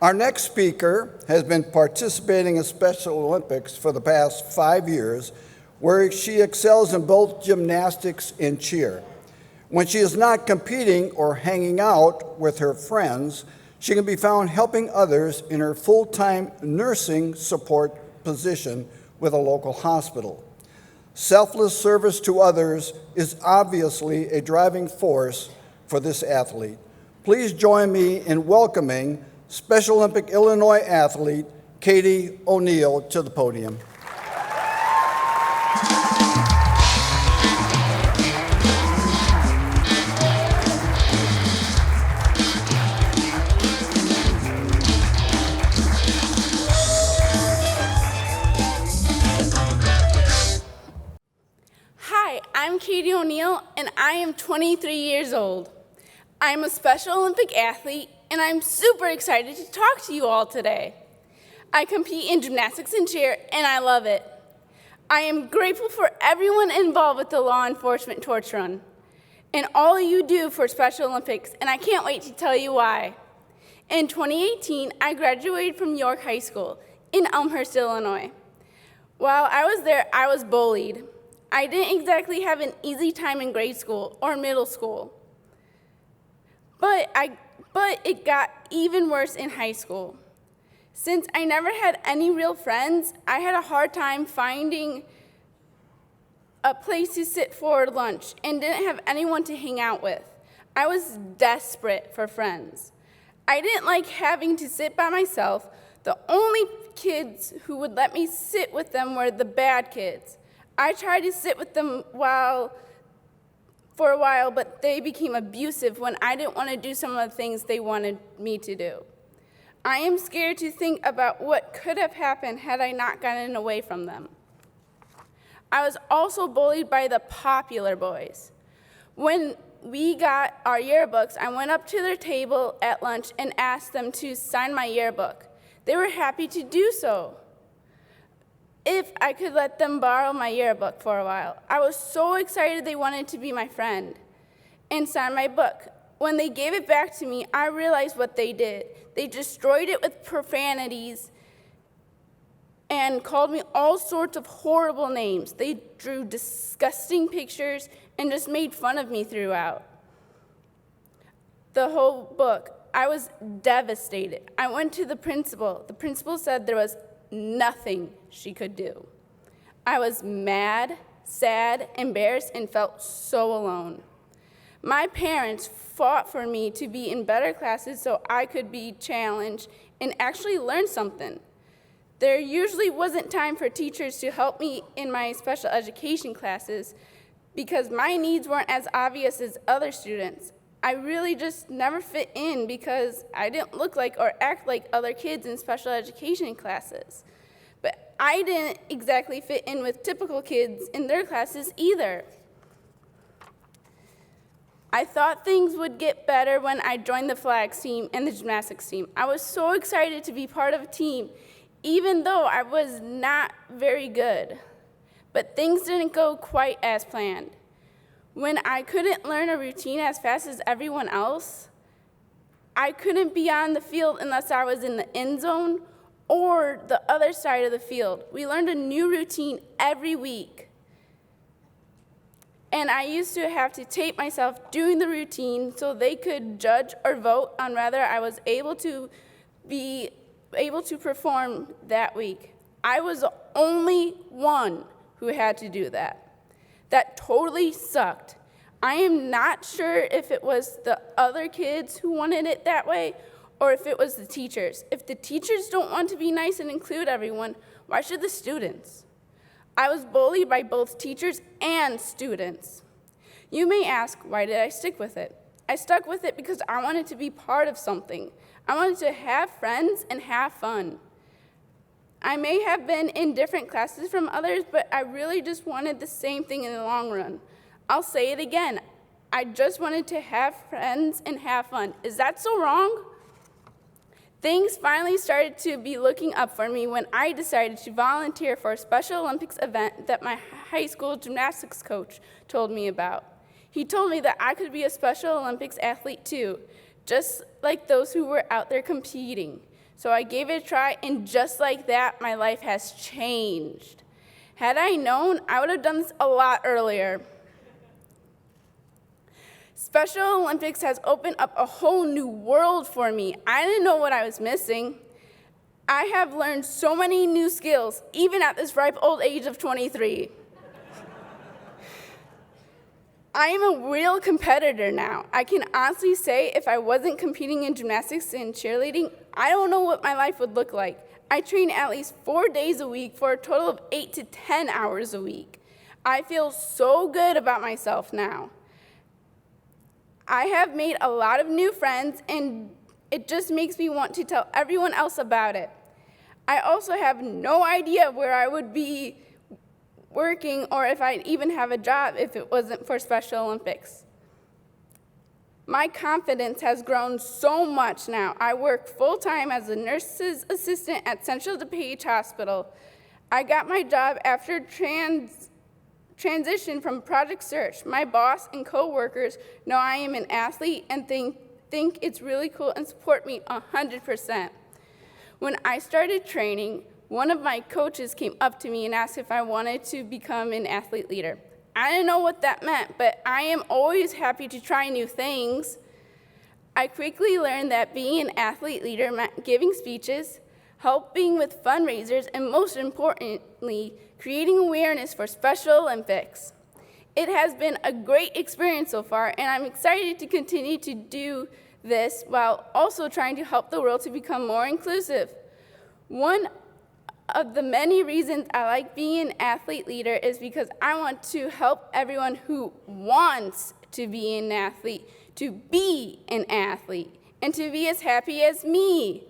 Our next speaker has been participating in Special Olympics for the past 5 years, where she excels in both gymnastics and cheer. When she is not competing or hanging out with her friends, she can be found helping others in her full-time nursing support position with a local hospital. Selfless service to others is obviously a driving force for this athlete. Please join me in welcoming Special Olympic Illinois athlete Katie O'Neill to the podium. Hi, I'm Katie O'Neill, and I am 23 years old. I'm a Special Olympic athlete, and I'm super excited to talk to you all today. I compete in gymnastics and cheer, and I love it. I am grateful for everyone involved with the law enforcement torch run and all you do for Special Olympics, and I can't wait to tell you why. In 2018, I graduated from York High School in Elmhurst, Illinois. While I was there, I was bullied. I didn't exactly have an easy time in grade school or middle school. But it got even worse in high school. Since I never had any real friends, I had a hard time finding a place to sit for lunch and didn't have anyone to hang out with. I was desperate for friends. I didn't like having to sit by myself. The only kids who would let me sit with them were the bad kids. I tried to sit with them for a while, but they became abusive when I didn't want to do some of the things they wanted me to do. I am scared to think about what could have happened had I not gotten away from them. I was also bullied by the popular boys. When we got our yearbooks, I went up to their table at lunch and asked them to sign my yearbook. They were happy to do so if I could let them borrow my yearbook for a while. I was so excited they wanted to be my friend and sign my book. When they gave it back to me, I realized what they did. They destroyed it with profanities and called me all sorts of horrible names. They drew disgusting pictures and just made fun of me throughout the whole book. I was devastated. I went to the principal. The principal said there was nothing she could do. I was mad, sad, embarrassed, and felt so alone. My parents fought for me to be in better classes so I could be challenged and actually learn something. There usually wasn't time for teachers to help me in my special education classes because my needs weren't as obvious as other students. I really just never fit in because I didn't look like or act like other kids in special education classes. But I didn't exactly fit in with typical kids in their classes either. I thought things would get better when I joined the flags team and the gymnastics team. I was so excited to be part of a team, even though I was not very good. But things didn't go quite as planned. When I couldn't learn a routine as fast as everyone else, I couldn't be on the field unless I was in the end zone or the other side of the field. We learned a new routine every week. And I used to have to tape myself doing the routine so they could judge or vote on whether I was able to perform that week. I was the only one who had to do that. That totally sucked. I am not sure if it was the other kids who wanted it that way or if it was the teachers. If the teachers don't want to be nice and include everyone, why should the students? I was bullied by both teachers and students. You may ask, why did I stick with it? I stuck with it because I wanted to be part of something. I wanted to have friends and have fun. I may have been in different classes from others, but I really just wanted the same thing in the long run. I'll say it again. I just wanted to have friends and have fun. Is that so wrong? Things finally started to be looking up for me when I decided to volunteer for a Special Olympics event that my high school gymnastics coach told me about. He told me that I could be a Special Olympics athlete too, just like those who were out there competing. So I gave it a try, and just like that, my life has changed. Had I known, I would have done this a lot earlier. Special Olympics has opened up a whole new world for me. I didn't know what I was missing. I have learned so many new skills, even at this ripe old age of 23. I am a real competitor now. I can honestly say if I wasn't competing in gymnastics and cheerleading, I don't know what my life would look like. I train at least 4 days a week for a total of 8 to 10 hours a week. I feel so good about myself now. I have made a lot of new friends, and it just makes me want to tell everyone else about it. I also have no idea where I would be working or if I'd even have a job if it wasn't for Special Olympics. My confidence has grown so much now. I work full-time as a nurse's assistant at Central DuPage Hospital. I got my job after transition from Project Search. My boss and coworkers know I am an athlete and think it's really cool and support me 100%. When I started training, one of my coaches came up to me and asked if I wanted to become an athlete leader. I didn't know what that meant, but I am always happy to try new things. I quickly learned that being an athlete leader meant giving speeches, helping with fundraisers, and most importantly, creating awareness for Special Olympics. It has been a great experience so far, and I'm excited to continue to do this while also trying to help the world to become more inclusive. One of the many reasons I like being an athlete leader is because I want to help everyone who wants to be an athlete to be an athlete and to be as happy as me.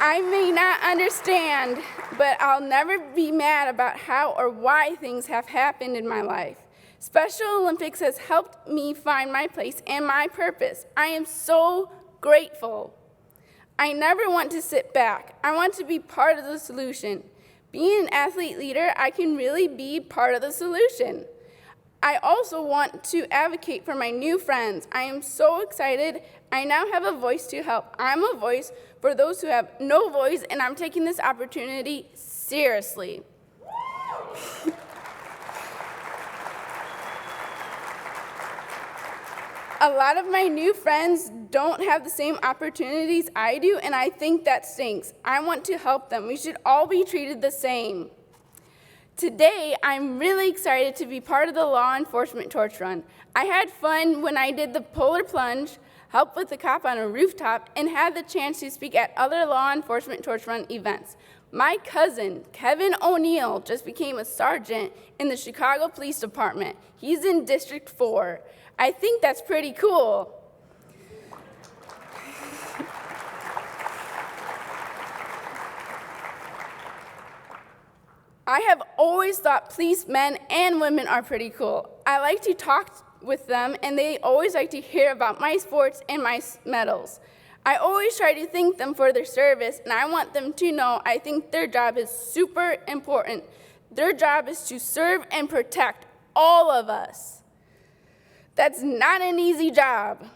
I may not understand, but I'll never be mad about how or why things have happened in my life. Special Olympics has helped me find my place and my purpose. I am so grateful. I never want to sit back. I want to be part of the solution. Being an athlete leader, I can really be part of the solution. I also want to advocate for my new friends. I am so excited. I now have a voice to help. I'm a voice for those who have no voice, and I'm taking this opportunity seriously. A lot of my new friends don't have the same opportunities I do, and I think that stinks. I want to help them. We should all be treated the same. Today, I'm really excited to be part of the law enforcement torch run. I had fun when I did the polar plunge, helped with the cop on a rooftop, and had the chance to speak at other law enforcement torch run events. My cousin, Kevin O'Neill, just became a sergeant in the Chicago Police Department. He's in District 4. I think that's pretty cool. I have always thought policemen and women are pretty cool. I like to talk with them, and they always like to hear about my sports and my medals. I always try to thank them for their service, and I want them to know I think their job is super important. Their job is to serve and protect all of us. That's not an easy job.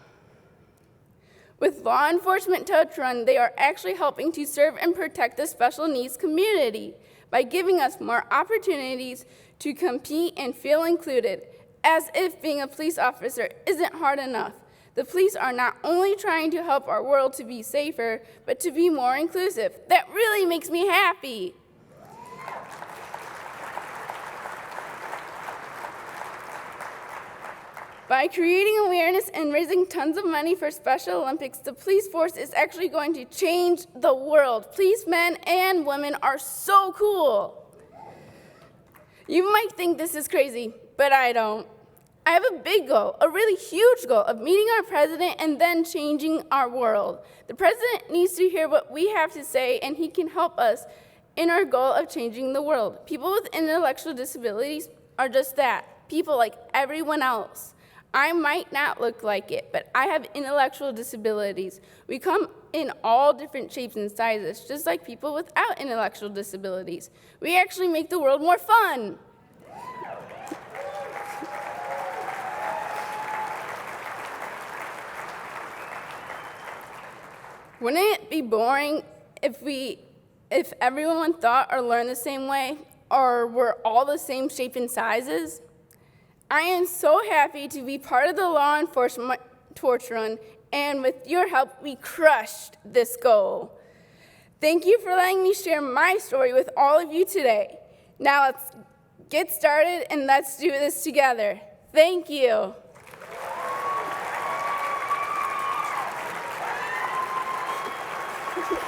With Law Enforcement Touch Run, they are actually helping to serve and protect the special needs community by giving us more opportunities to compete and feel included, as if being a police officer isn't hard enough. The police are not only trying to help our world to be safer, but to be more inclusive. That really makes me happy. By creating awareness and raising tons of money for Special Olympics, the police force is actually going to change the world. Policemen and women are so cool. You might think this is crazy, but I don't. I have a big goal, a really huge goal of meeting our president and then changing our world. The president needs to hear what we have to say, and he can help us in our goal of changing the world. People with intellectual disabilities are just that, people like everyone else. I might not look like it, but I have intellectual disabilities. We come in all different shapes and sizes, just like people without intellectual disabilities. We actually make the world more fun. Wouldn't it be boring if everyone thought or learned the same way, or were all the same shape and sizes? I am so happy to be part of the law enforcement torch run, and with your help, we crushed this goal. Thank you for letting me share my story with all of you today. Now let's get started and let's do this together. Thank you. Thank you.